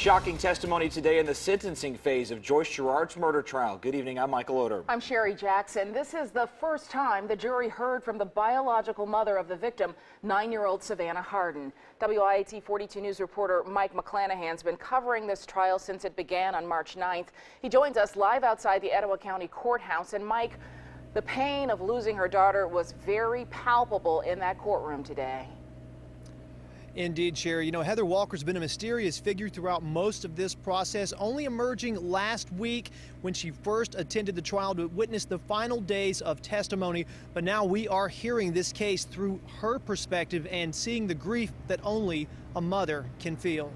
Shocking testimony today in the sentencing phase of Joyce Girard's murder trial. Good evening, I'm Michael Oder. I'm Sherry Jackson. This is the first time the jury heard from the biological mother of the victim, 9-year-old Savannah Hardin. WIAT 42 News reporter Mike McClanahan's been covering this trial since it began on March 9th. He joins us live outside the Etowah County Courthouse. And Mike, the pain of losing her daughter was very palpable in that courtroom today. Indeed, Sherry. You know, Heather Walker's been a mysterious figure throughout most of this process, only emerging last week when she first attended the trial to witness the final days of testimony. But now we are hearing this case through her perspective and seeing the grief that only a mother can feel.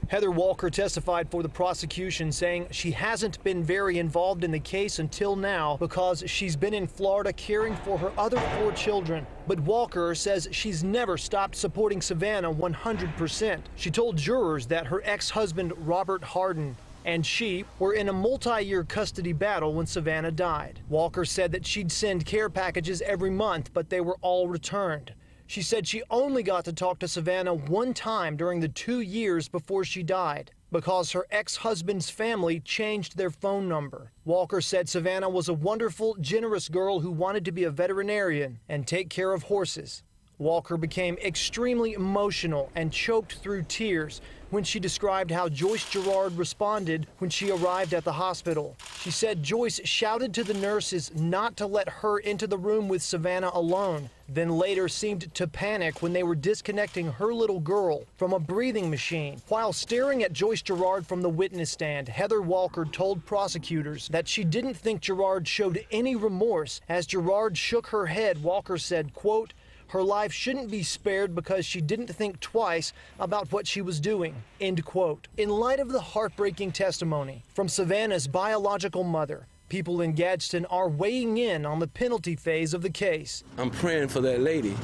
Heather Walker testified for the prosecution, saying she hasn't been very involved in the case until now because she's been in Florida caring for her other 4 children. But Walker says she's never stopped supporting Savannah 100%. She told jurors that her ex-husband, Robert Hardin, and she were in a multi-year custody battle when Savannah died. Walker said that she'd send care packages every month, but they were all returned. She said she only got to talk to Savannah one time during the 2 years before she died because her ex-husband's family changed their phone number. Walker said Savannah was a wonderful, generous girl who wanted to be a veterinarian and take care of horses. Walker became extremely emotional and choked through tears when she described how Joyce Girard responded when she arrived at the hospital. She said Joyce shouted to the nurses not to let her into the room with Savannah alone, then later seemed to panic when they were disconnecting her little girl from a breathing machine. While staring at Joyce Girard from the witness stand, Heather Walker told prosecutors that she didn't think Girard showed any remorse. As Girard shook her head, Walker said, quote, "Her life shouldn't be spared because she didn't think twice about what she was doing," end quote. In light of the heartbreaking testimony from Savannah's biological mother, people in Gadsden are weighing in on the penalty phase of the case. I'm praying for that lady,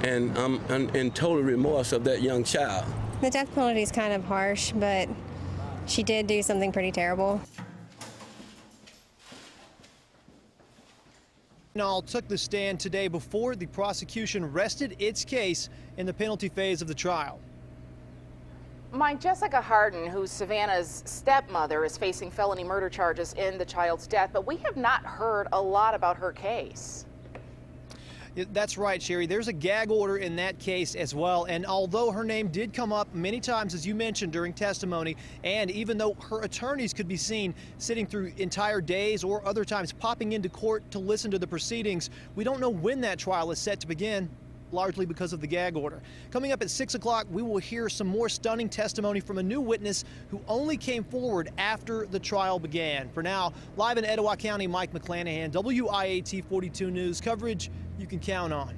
and I'm in total remorse of that young child. The death penalty is kind of harsh, but she did do something pretty terrible. All took the stand today before the prosecution rested its case in the penalty phase of the trial. Mike, Jessica Hardin, who's Savannah's stepmother, is facing felony murder charges in the child's death, but we have not heard a lot about her case. That's right, Sherry. There's a gag order in that case as well. And although her name did come up many times, as you mentioned, during testimony, and even though her attorneys could be seen sitting through entire days or other times popping into court to listen to the proceedings, we don't know when that trial is set to begin, largely because of the gag order. Coming up at 6 o'clock, we will hear some more stunning testimony from a new witness who only came forward after the trial began. For now, live in Etowah County, Mike McClanahan, WIAT 42 News, coverage you can count on.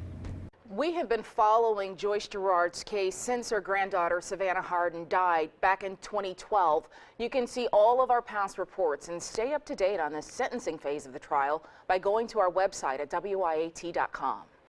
We have been following Joyce Girard's case since her granddaughter Savannah Hardin died back in 2012. You can see all of our past reports and stay up to date on the sentencing phase of the trial by going to our website at WIAT.com.